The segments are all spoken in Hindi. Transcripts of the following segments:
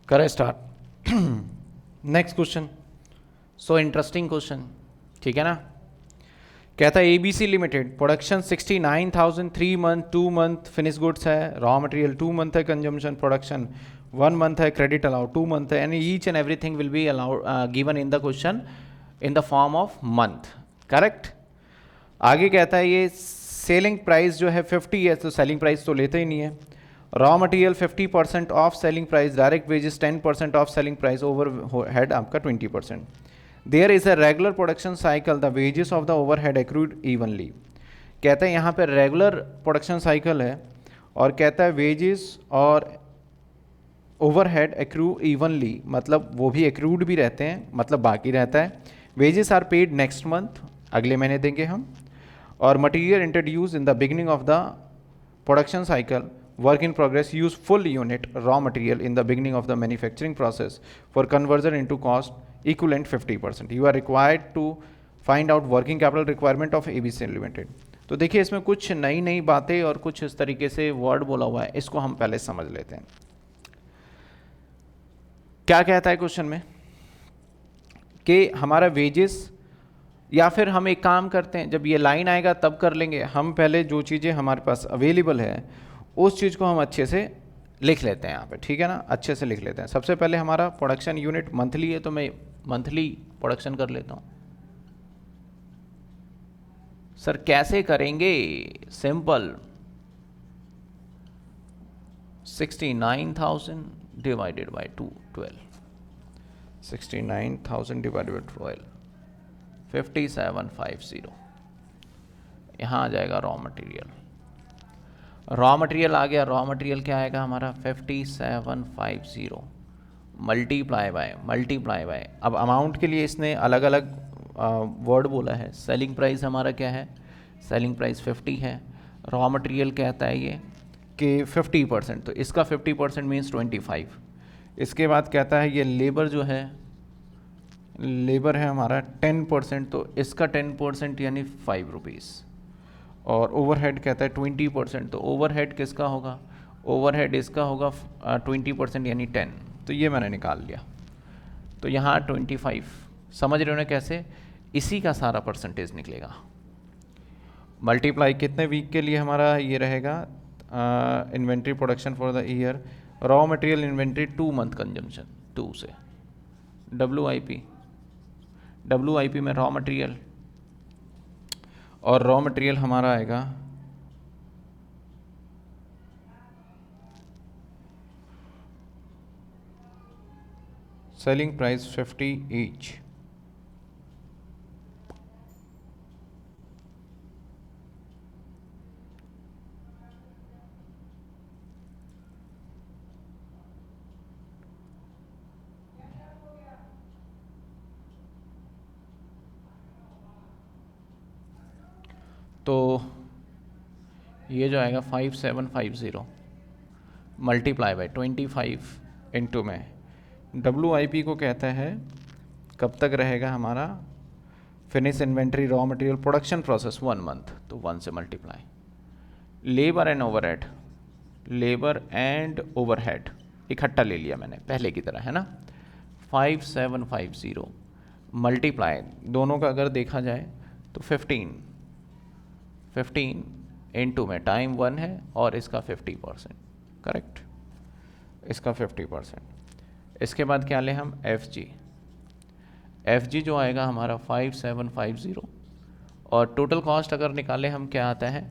करें start. Next question, so interesting question, ठीक है ना। कहता है ABC limited production 69,000 3 month 2 month finish goods है, रॉ मटेरियल 2 मंथ है, कंजम्पशन प्रोडक्शन 1 मंथ है, क्रेडिट अलाउड 2 मंथ है, and each and everything will be allowed given in the question in the form of month, correct. आगे कहता है ये सेलिंग प्राइस जो है 50 है, तो सेलिंग प्राइस तो लेते ही नहीं है। Raw material 50% of selling price, direct wages 10% of selling price, overhead आपका 20%। There is a regular production cycle, the wages of the overhead accrued evenly. कहता है यहाँ पे रेगुलर प्रोडक्शन साइकिल है और कहता है वेजेस और ओवर हेड एक्रू इवनली, मतलब वो भी एक्रूड भी रहते हैं, मतलब बाकी रहता है। Wages are paid next month, अगले महीने देंगे हम। और material introduce in the beginning of the production cycle, work in progress, use full unit raw material in the beginning of the manufacturing process for conversion into cost equivalent 50%. You are required to find out working capital requirement of ABC Limited. तो देखिए इसमें कुछ नई नई बातें और कुछ इस तरीके से वर्ड बोला हुआ है, इसको हम पहले समझ लेते हैं। क्या कहता है क्वेश्चन में कि हमारा वेजेस, या फिर हम एक काम करते हैं, जब ये लाइन आएगा तब कर लेंगे, हम पहले जो चीज़ें हमारे पास अवेलेबल है उस चीज़ को हम अच्छे से लिख लेते हैं यहाँ पे, ठीक है ना, अच्छे से लिख लेते हैं। सबसे पहले हमारा प्रोडक्शन यूनिट मंथली है, तो मैं मंथली प्रोडक्शन कर लेता हूँ। सर कैसे करेंगे? Simple, 69,000 divided by 12, 69,000 divided by 12, 5750। यहाँ आ जाएगा रॉ मटेरियल। रॉ मटेरियल आ गया, रॉ मटेरियल क्या आएगा हमारा 5750 मल्टीप्लाई बाय। अब अमाउंट के लिए इसने अलग अलग वर्ड बोला है। सेलिंग प्राइस हमारा क्या है? सेलिंग प्राइस 50 है। रॉ मटेरियल कहता है ये कि 50%, तो इसका 50% मीन्स 25। इसके बाद कहता है ये लेबर जो है, लेबर है हमारा 10%, तो इसका 10% यानी 5 रुपीज़। और ओवरहेड कहता है 20%, तो ओवरहेड किसका होगा? ओवरहेड इसका होगा 20% यानी 10, तो ये मैंने निकाल लिया। तो यहाँ 25, समझ रहे हो ना कैसे? इसी का सारा परसेंटेज निकलेगा। मल्टीप्लाई कितने वीक के लिए हमारा ये रहेगा? Inventory production for the year, raw material inventory 2 month consumption, 2 से WIP में रॉ मटेरियल, और रॉ मटेरियल हमारा आएगा सेलिंग प्राइस 50 ईच। तो ये जो आएगा 5750 मल्टीप्लाई बाई 25 इंटू में WIP को कहता है कब तक रहेगा हमारा? Finish inventory raw material production process 1 month, तो 1 से multiply. Labour and overhead, labour and overhead इकट्ठा ले लिया मैंने पहले की तरह, है ना। 5750 मल्टीप्लाई, दोनों का अगर देखा जाए तो 15 इंटू में टाइम 1 है और इसका 50%, करेक्ट, इसका 50%। इसके बाद क्या लें हम? FG जो आएगा हमारा 5750, और टोटल कॉस्ट अगर निकालें हम क्या आता है?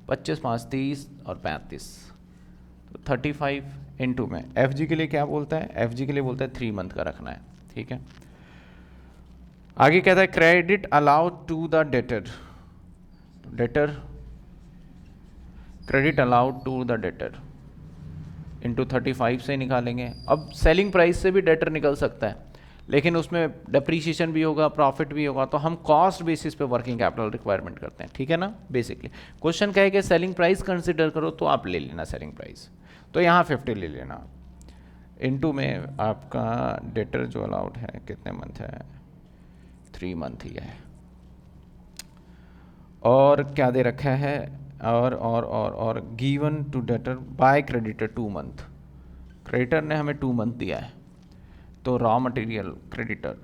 25 5 30 और 35, तो 35 इंटू में FG के लिए क्या बोलता है? FG के लिए बोलता है 3 मंथ का रखना है, ठीक है। आगे कहता है credit allowed to the debtor, debtor credit allowed to the debtor into 35 से निकालेंगे। अब सेलिंग प्राइस से भी डेटर निकल सकता है, लेकिन उसमें डेप्रीशिएशन भी होगा, प्रॉफिट भी होगा, तो हम कॉस्ट बेसिस पे वर्किंग कैपिटल रिक्वायरमेंट करते हैं, ठीक है ना। बेसिकली क्वेश्चन कहे कि सेलिंग प्राइस कंसिडर करो, तो आप ले लेना सेलिंग प्राइस, तो यहाँ 50 ले लेना। इनटू में आपका डेटर जो अलाउड है कितने मंथ है? 3 मंथ ही है। और क्या दे रखा है? और given to debtor by creditor 2 month, creditor ने हमें 2 मंथ दिया है, तो raw material creditor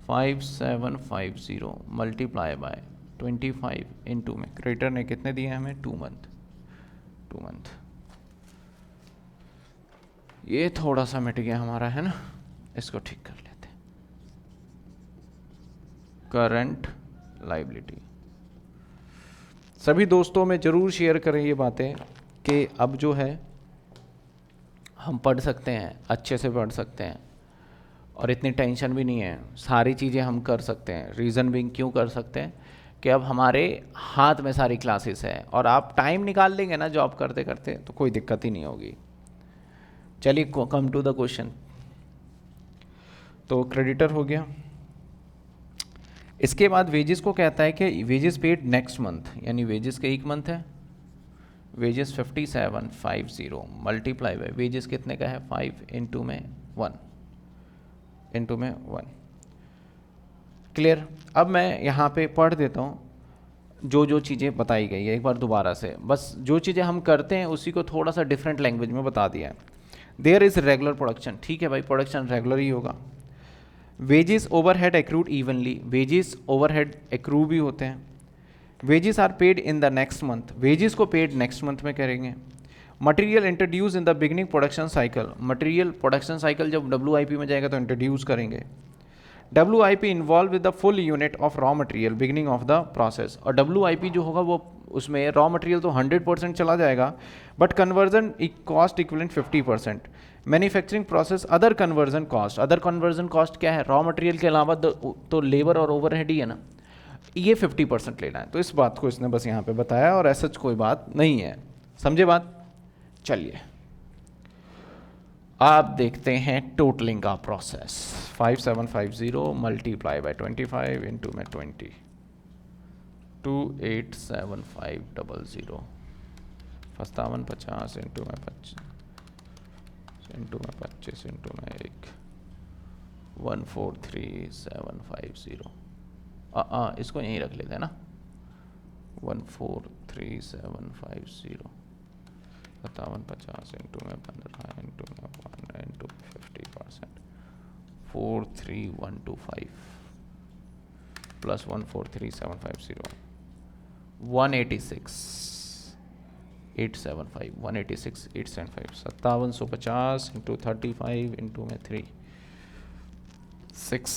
5750 multiply by 25 into में क्रेडिटर ने कितने दिए हमें 2 मंथ। ये थोड़ा सा मिट गया हमारा, है ना, इसको ठीक कर लेते हैं। करंट लाइबिलिटी, सभी दोस्तों में ज़रूर शेयर करें ये बातें कि अब जो है हम पढ़ सकते हैं, अच्छे से पढ़ सकते हैं और इतनी टेंशन भी नहीं है, सारी चीज़ें हम कर सकते हैं। रीज़न भी क्यों कर सकते हैं कि अब हमारे हाथ में सारी क्लासेस है और आप टाइम निकाल लेंगे ना जॉब करते करते तो कोई दिक्कत ही नहीं होगी। चलिए कम टू द क्वेश्चन। तो क्रेडिटर हो गया। इसके बाद वेजेस को कहता है कि वेजेस पेड नेक्स्ट मंथ, यानी वेजेस का एक मंथ है, वेजेस 5750 मल्टीप्लाई बाय वेजेस कितने का है 5 इंटू में 1 क्लियर। अब मैं यहाँ पे पढ़ देता हूँ जो जो चीज़ें बताई गई है एक बार दोबारा से, बस जो चीज़ें हम करते हैं उसी को थोड़ा सा डिफरेंट लैंग्वेज में बता दिया है। देयर इज़ रेगुलर प्रोडक्शन, ठीक है भाई, प्रोडक्शन रेगुलर ही होगा। Wages overhead accrued evenly, wages overhead accrue भी होते हैं। Wages are paid in the next month, wages को पेड नेक्स्ट मंथ में करेंगे। Material introduce in the beginning production cycle, material production cycle जब WIP में जाएगा तो इंट्रोड्यूस करेंगे। WIP involve with the full unit of raw material beginning of the process, और WIP जो होगा वो उसमें रॉ मटेरियल तो 100% चला जाएगा but conversion cost equivalent 50%। Manufacturing process other conversion cost क्या है, रॉ मटेरियल के अलावा तो लेबर और ओवरहेड ही है ना, ये 50% लेना है। तो इस बात को इसने बस यहाँ पे बताया और ऐसा कोई बात नहीं है, समझे बात। चलिए आप देखते हैं टोटलिंग का प्रोसेस। 5750 मल्टीप्लाई बाय 25 इंटू में 20 287500 5750 इंटू में 25 इंटू में 25 इंटू में 1 143750। इसको यहीं रख लेते हैं ना, 143750 5750 इंटू में 15 इंटू में 1 इंटू 50% 43125 प्लस 143750 186 875 186 875 5750 इंटू 35 इंटू में 3 6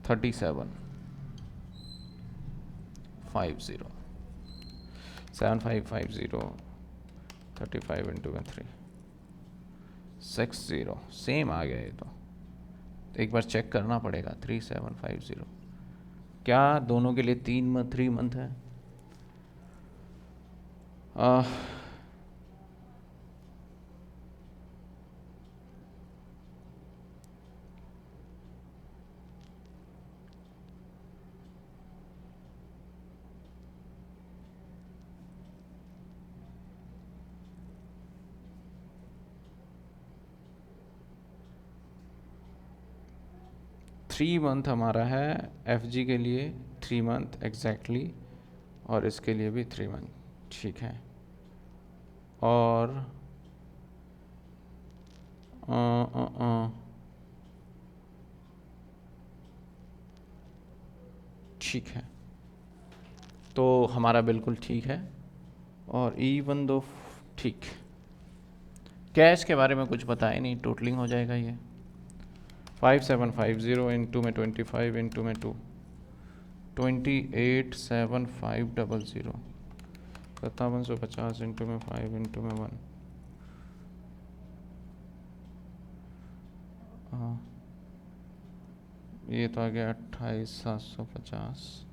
37 50 7550 35 इंटू में 3 60 सेम आ गया ये तो एक बार चेक करना पड़ेगा। 3750 क्या दोनों के लिए 3 मंथ है? 3 मंथ हमारा है FG के लिए 3 मंथ एग्जैक्टली और इसके लिए भी 3 मंथ, ठीक है। और ठीक है, तो हमारा बिल्कुल ठीक है। और इवन दो ठीक, कैश के बारे में कुछ बताया नहीं, टोटलिंग हो जाएगा ये 5750 इंटू में 25 इंटू में 2 28750 5750 इंटू में 5 इंटू में 1 ये तो आ गया 28750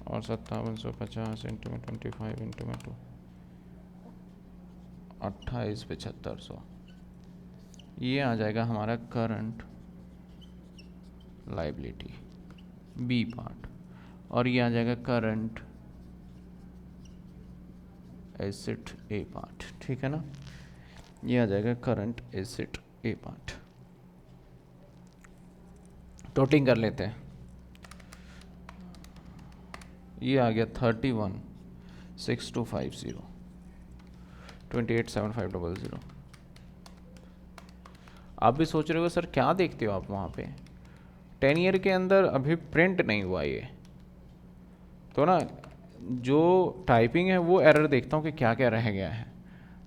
और 5750 इंटू में 25 इंटू में 2 28750। ये आ जाएगा हमारा करंट लाइबिलिटी बी पार्ट, और ये आ जाएगा करंट एसेट ए पार्ट, ठीक है ना। ये आ जाएगा करंट एसेट ए पार्ट। टोटिंग कर लेते हैं। ये आ गया 31 6250 287500। आप भी सोच रहे हो सर क्या देखते हो आप वहाँ पे, 10 ईयर के अंदर अभी प्रिंट नहीं हुआ ये, तो ना जो टाइपिंग है वो एरर देखता हूँ कि क्या क्या रह गया है।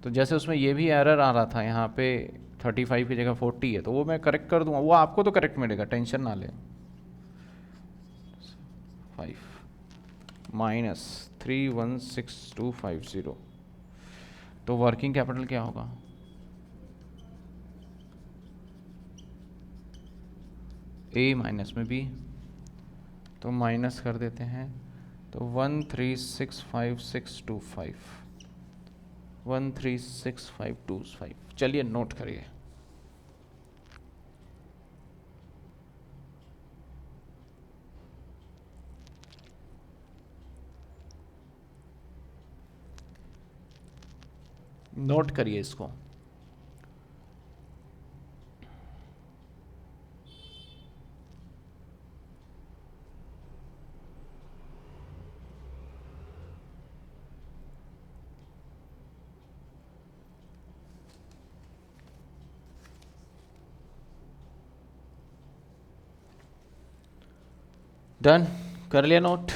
तो जैसे उसमें ये भी एरर आ रहा था यहाँ पे 35 की जगह 40 है, तो वो मैं करेक्ट कर दूंगा, वो आपको तो करेक्ट मिलेगा, टेंशन ना ले। 5 माइनस 316250, तो वर्किंग कैपिटल क्या होगा, ए माइनस में बी, तो माइनस कर देते हैं, तो 1365,625 136525। चलिए नोट करिए। नोट करिए इसको। डन, कर लिया नोट।